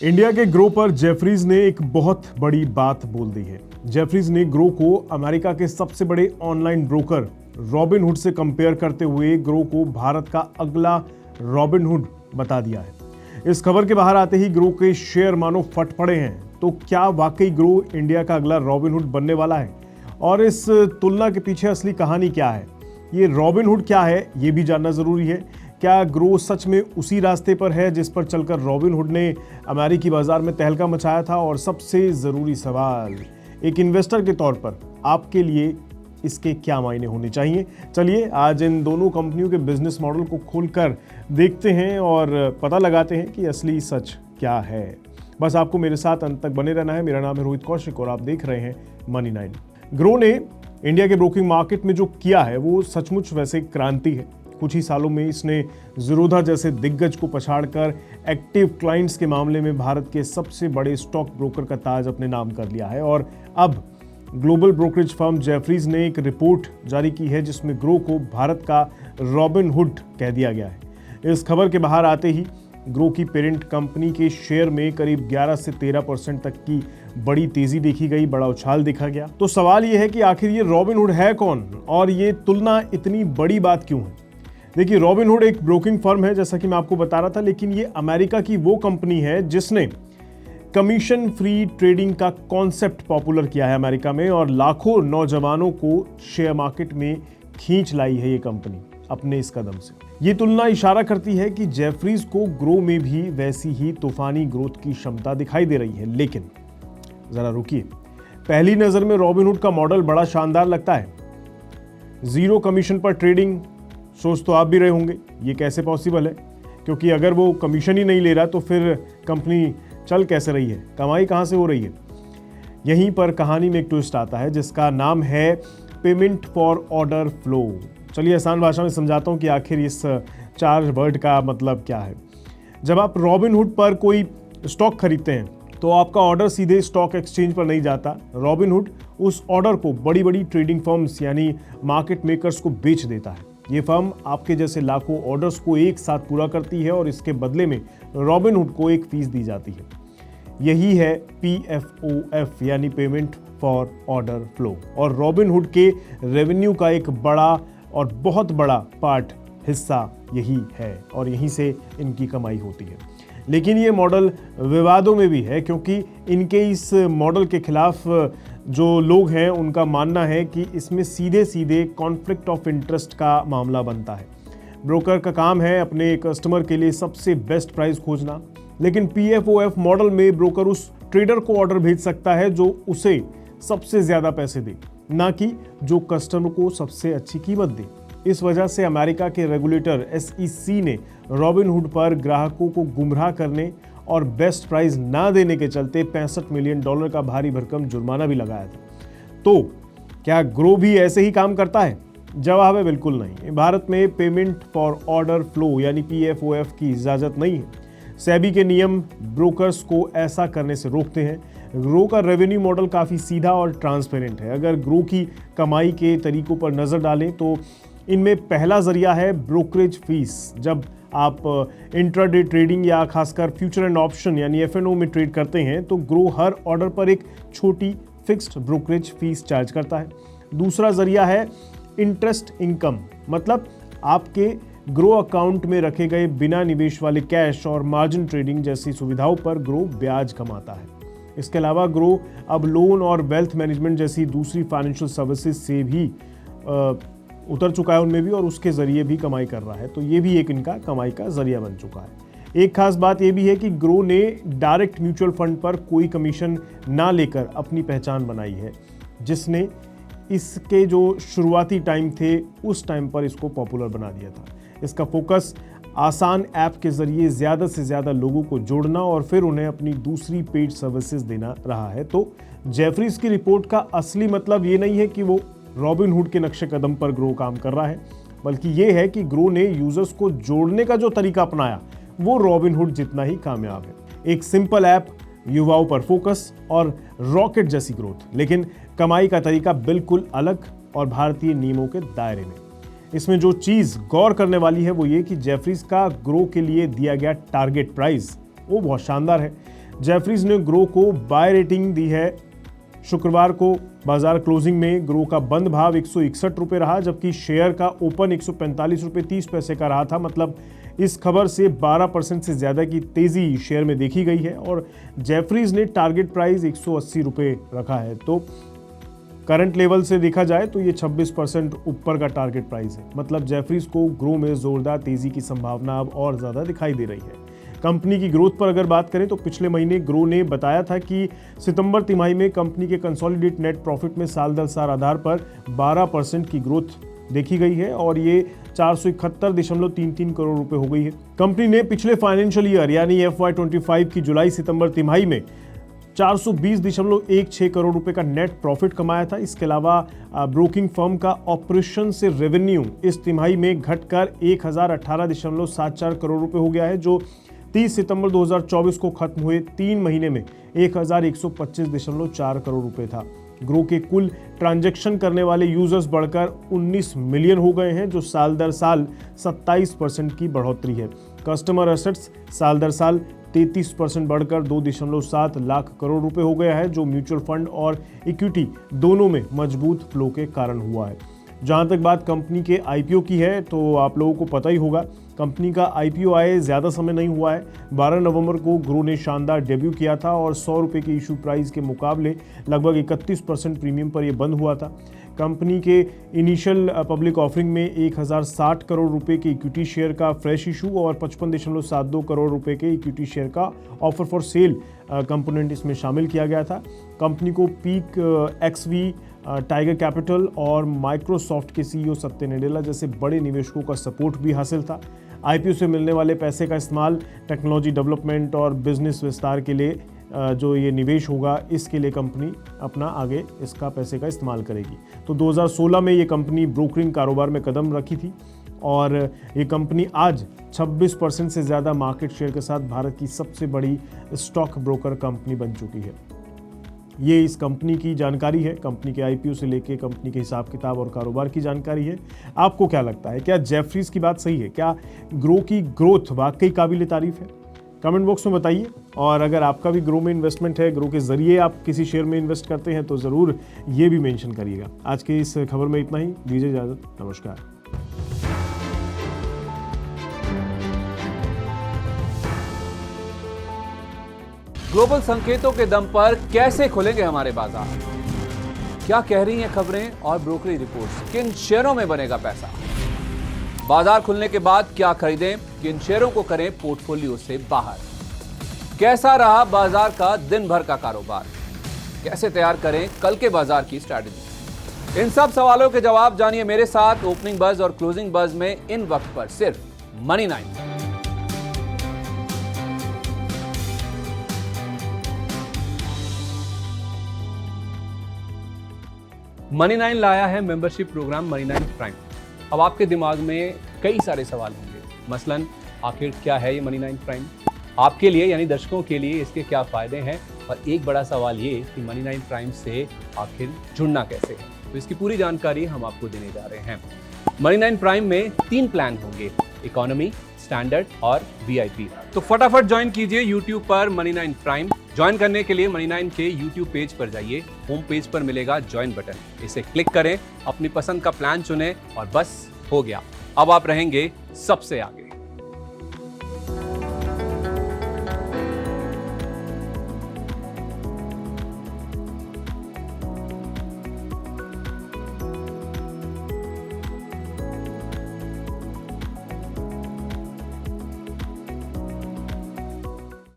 India के grow पर Jefferies ने एक बहुत बड़ी बात बोल दी है। जेफरीज ने ग्रो को अमेरिका के सबसे बड़े ऑनलाइन ब्रोकर रॉबिनहुड से कंपेयर करते हुए ग्रो को भारत का अगला रॉबिनहुड बता दिया है। इस खबर के बाहर आते ही ग्रो के शेयर मानो फट पड़े हैं। तो क्या वाकई ग्रो इंडिया का अगला रॉबिनहुड बनने वाला है? और इस तुलना के पीछे असली कहानी क्या है? ये रॉबिनहुड क्या है, ये भी जानना जरूरी है। क्या ग्रो सच में उसी रास्ते पर है जिस पर चलकर रॉबिनहुड ने अमेरिकी बाजार में तहलका मचाया था? और सबसे ज़रूरी सवाल, एक इन्वेस्टर के तौर पर आपके लिए इसके क्या मायने होने चाहिए? चलिए आज इन दोनों कंपनियों के बिजनेस मॉडल को खोलकर देखते हैं और पता लगाते हैं कि असली सच क्या है। बस आपको मेरे साथ अंत तक बने रहना है। मेरा नाम है रोहित कौशिक और आप देख रहे हैं मनी9। ग्रो ने इंडिया के ब्रोकिंग मार्केट में जो किया है वो सचमुच वैसे क्रांति है। कुछ ही सालों में इसने ज़ीरोधा जैसे दिग्गज को पछाड़कर एक्टिव क्लाइंट्स के मामले में भारत के सबसे बड़े स्टॉक ब्रोकर का ताज अपने नाम कर लिया है। और अब ग्लोबल ब्रोकरेज फर्म जेफरीज ने एक रिपोर्ट जारी की है जिसमें ग्रो को भारत का रॉबिनहुड कह दिया गया है। इस खबर के बाहर आते ही ग्रो की पेरेंट कंपनी के शेयर में करीब 11 से 13% तक की बड़ी तेजी देखी गई, बड़ा उछाल देखा गया। तो सवाल यह है कि आखिर ये रॉबिनहुड है कौन और ये तुलना इतनी बड़ी बात क्यों है? देखिए, रॉबिनहुड एक ब्रोकिंग फर्म है जैसा कि मैं आपको बता रहा था, लेकिन ये अमेरिका की वो कंपनी है जिसने कमीशन फ्री ट्रेडिंग का कॉन्सेप्ट पॉपुलर किया है अमेरिका में और लाखों नौजवानों को शेयर मार्केट में खींच लाई है ये कंपनी अपने इस कदम से। ये तुलना इशारा करती है कि जेफरीज को ग्रो में भी वैसी ही तूफानी ग्रोथ की क्षमता दिखाई दे रही है। लेकिन जरा रुकिए, पहली नजर में रॉबिनहुड का मॉडल बड़ा शानदार लगता है। जीरो कमीशन पर ट्रेडिंग, सोच तो आप भी रहे होंगे ये कैसे पॉसिबल है, क्योंकि अगर वो कमीशन ही नहीं ले रहा तो फिर कंपनी चल कैसे रही है, कमाई कहां से हो रही है? यहीं पर कहानी में एक ट्विस्ट आता है जिसका नाम है पेमेंट फॉर ऑर्डर फ्लो। चलिए आसान भाषा में समझाता हूं कि आखिर इस 4 वर्ड का मतलब क्या है। जब आप रॉबिनहुड पर कोई स्टॉक खरीदते हैं तो आपका ऑर्डर सीधे स्टॉक एक्सचेंज पर नहीं जाता। रॉबिनहुड उस ऑर्डर को बड़ी बड़ी ट्रेडिंग फर्म्स यानी मार्केट मेकर्स को बेच देता है। ये फर्म आपके जैसे लाखों ऑर्डर्स को एक साथ पूरा करती है और इसके बदले में रॉबिनहुड को एक फीस दी जाती है। यही है PFOF यानी पेमेंट फॉर ऑर्डर फ्लो। और रॉबिनहुड के रेवेन्यू का एक बड़ा और बहुत बड़ा पार्ट हिस्सा यही है और यहीं से इनकी कमाई होती है। लेकिन ये मॉडल विवादों में भी है क्योंकि इनके इस मॉडल के खिलाफ जो लोग हैं उनका मानना है कि इसमें सीधे सीधे कॉन्फ्लिक्ट ऑफ इंटरेस्ट का मामला बनता है। ब्रोकर का काम है अपने कस्टमर के लिए सबसे बेस्ट प्राइस खोजना, लेकिन PFOF मॉडल में ब्रोकर उस ट्रेडर को ऑर्डर भेज सकता है जो उसे सबसे ज्यादा पैसे दे, ना कि जो कस्टमर को सबसे अच्छी कीमत दे। इस वजह से अमेरिका के रेगुलेटर SEC ने रॉबिनहुड पर ग्राहकों को गुमराह करने और बेस्ट प्राइस ना देने के चलते $65 मिलियन का भारी भरकम जुर्माना भी लगाया था। तो क्या ग्रो भी ऐसे ही काम करता है? जवाब है बिल्कुल नहीं। भारत में पेमेंट फॉर ऑर्डर फ्लो यानी PFOF की इजाजत नहीं है। सेबी के नियम ब्रोकर्स को ऐसा करने से रोकते हैं। ग्रो का रेवेन्यू मॉडल काफ़ी सीधा और ट्रांसपेरेंट है। अगर ग्रो की कमाई के तरीकों पर नज़र डालें तो इनमें पहला जरिया है ब्रोकरेज फीस। जब आप इंट्राडे ट्रेडिंग या खासकर फ्यूचर एंड ऑप्शन यानी FNO में ट्रेड करते हैं तो ग्रो हर ऑर्डर पर एक छोटी फिक्स्ड ब्रोकरेज फीस चार्ज करता है। दूसरा जरिया है इंटरेस्ट इनकम, मतलब आपके ग्रो अकाउंट में रखे गए बिना निवेश वाले कैश और मार्जिन ट्रेडिंग जैसी सुविधाओं पर ग्रो ब्याज कमाता है। इसके अलावा ग्रो अब लोन और वेल्थ मैनेजमेंट जैसी दूसरी फाइनेंशियल सर्विसेज से भी उतर चुका है उनमें भी, और उसके जरिए भी कमाई कर रहा है। तो ये भी एक इनका कमाई का जरिया बन चुका है। एक खास बात ये भी है कि ग्रो ने डायरेक्ट म्यूचुअल फंड पर कोई कमीशन ना लेकर अपनी पहचान बनाई है, जिसने इसके जो शुरुआती टाइम थे उस टाइम पर इसको पॉपुलर बना दिया था। इसका फोकस आसान ऐप के जरिए ज़्यादा से ज़्यादा लोगों को जोड़ना और फिर उन्हें अपनी दूसरी पेड सर्विसेज देना रहा है। तो जेफरीज की रिपोर्ट का असली मतलब ये नहीं है कि वो रॉबिनहुड के नक्शे कदम पर ग्रो काम कर रहा है, बल्कि ये है कि ग्रो ने यूजर्स को जोड़ने का जो तरीका अपनाया वो रॉबिनहुड जितना ही कामयाब है। एक सिंपल ऐप, युवाओं पर फोकस और रॉकेट जैसी ग्रोथ, लेकिन कमाई का तरीका बिल्कुल अलग और भारतीय नियमों के दायरे में। इसमें जो चीज़ गौर करने वाली है वो ये कि जेफरीज का ग्रो के लिए दिया गया टारगेट प्राइस वो बहुत शानदार है। जेफरीज ने ग्रो को बाय रेटिंग दी है। शुक्रवार को बाजार क्लोजिंग में ग्रो का बंद भाव 161 रुपये रहा, जबकि शेयर का ओपन 145 रुपये 30 पैसे का रहा था। मतलब इस खबर से 12% से ज्यादा की तेजी शेयर में देखी गई है और जेफरीज ने टारगेट प्राइस 180 रुपये रखा है। तो करंट लेवल से देखा जाए तो ये 26% ऊपर का टारगेट प्राइस है। मतलब जेफरीज को ग्रो में जोरदार तेजी की संभावना अब और ज्यादा दिखाई दे रही है। कंपनी की ग्रोथ पर अगर बात करें तो पिछले महीने ग्रो ने बताया था कि सितंबर तिमाही में कंपनी के कंसोलिडेट नेट प्रॉफिट में साल दर साल आधार पर 12% की ग्रोथ देखी गई है और ये 471.33 करोड़ रुपए हो गई है। कंपनी ने पिछले फाइनेंशियल ईयर यानी FY25 की जुलाई सितंबर तिमाही में 420.16 करोड़ रुपए का नेट प्रॉफिट कमाया था। इसके अलावा ब्रोकिंग फर्म का ऑपरेशन से रेवेन्यू इस तिमाही में घटकर 1018.74 करोड़ रुपए हो गया है, जो 30 सितंबर 2024 को खत्म हुए 3 महीने में 1125.4 करोड़ रुपए था। ग्रो के कुल ट्रांजैक्शन करने वाले यूजर्स बढ़कर 19 मिलियन हो गए हैं, जो साल दर साल 27% की बढ़ोतरी है। कस्टमर एसेट्स साल दर साल 33% बढ़कर 2.7 लाख करोड़ रुपए हो गया है, जो म्यूचुअल फंड और इक्विटी दोनों में मजबूत फ्लो के कारण हुआ है। जहां तक बात कंपनी के IPO की है तो आप लोगों को पता ही होगा, कंपनी का IPO आए ज़्यादा समय नहीं हुआ है। 12 नवंबर को ग्रो ने शानदार डेब्यू किया था और 100 रुपये के इशू प्राइस के मुकाबले लगभग 31% प्रीमियम पर यह बंद हुआ था। कंपनी के इनिशियल पब्लिक ऑफरिंग में 1060 करोड़ रुपए के इक्विटी शेयर का फ्रेश इशू और 55.72 करोड़ रुपए के इक्विटी शेयर का ऑफर फॉर सेल कंपोनेंट इसमें शामिल किया गया था। कंपनी को पीक XV, टाइगर कैपिटल और माइक्रोसॉफ्ट के CEO सत्य नडेला जैसे बड़े निवेशकों का सपोर्ट भी हासिल था। IPO से मिलने वाले पैसे का इस्तेमाल टेक्नोलॉजी डेवलपमेंट और बिजनेस विस्तार के लिए जो ये निवेश होगा, इसके लिए कंपनी अपना आगे इसका पैसे का इस्तेमाल करेगी। तो 2016 में ये कंपनी ब्रोकरिंग कारोबार में कदम रखी थी और ये कंपनी आज 26% से ज़्यादा मार्केट शेयर के साथ भारत की सबसे बड़ी स्टॉक ब्रोकर कंपनी बन चुकी है। ये इस कंपनी की जानकारी है, कंपनी के IPO से लेके कंपनी के हिसाब किताब और कारोबार की जानकारी है। आपको क्या लगता है, क्या जेफरीज की बात सही है? क्या ग्रो की ग्रोथ वाकई काबिल तारीफ है? कमेंट बॉक्स में बताइए। और अगर आपका भी ग्रो में इन्वेस्टमेंट है, ग्रो के जरिए आप किसी शेयर में इन्वेस्ट करते हैं तो ज़रूर ये भी मेंशन करिएगा। आज के इस खबर में इतना ही, दीजिए इजाज़त, नमस्कार। ग्लोबल संकेतों के दम पर कैसे खुलेंगे हमारे बाजार? क्या कह रही हैं खबरें और ब्रोकरेज रिपोर्ट्स? किन शेयरों में बनेगा पैसा? बाजार खुलने के बाद क्या खरीदें, किन शेयरों को करें पोर्टफोलियो से बाहर? कैसा रहा बाजार का दिन भर का कारोबार? कैसे तैयार करें कल के बाजार की स्ट्रैटेजी? इन सब सवालों के जवाब जानिए मेरे साथ ओपनिंग बज और क्लोजिंग बज में इन वक्त पर सिर्फ मनी 9। मनी 9 लाया है मेंबरशिप प्रोग्राम मनी 9 प्राइम। अब आपके दिमाग में कई सारे सवाल होंगे, मसलन आखिर क्या है ये मनी 9 प्राइम, आपके लिए यानी दर्शकों के लिए इसके क्या फायदे हैं, और एक बड़ा सवाल ये कि मनी 9 प्राइम से आखिर जुड़ना कैसे है। तो इसकी पूरी जानकारी हम आपको देने जा रहे हैं। मनी 9 प्राइम में 3 प्लान होंगे, इकोनॉमी, स्टैंडर्ड और VIP। तो फटाफट ज्वाइन कीजिए YouTube पर मनी 9 प्राइम। ज्वाइन करने के लिए मनी 9 के YouTube पेज पर जाइए, होम पेज पर मिलेगा ज्वाइन बटन, इसे क्लिक करें, अपनी पसंद का प्लान चुनें और बस हो गया, अब आप रहेंगे सबसे आगे।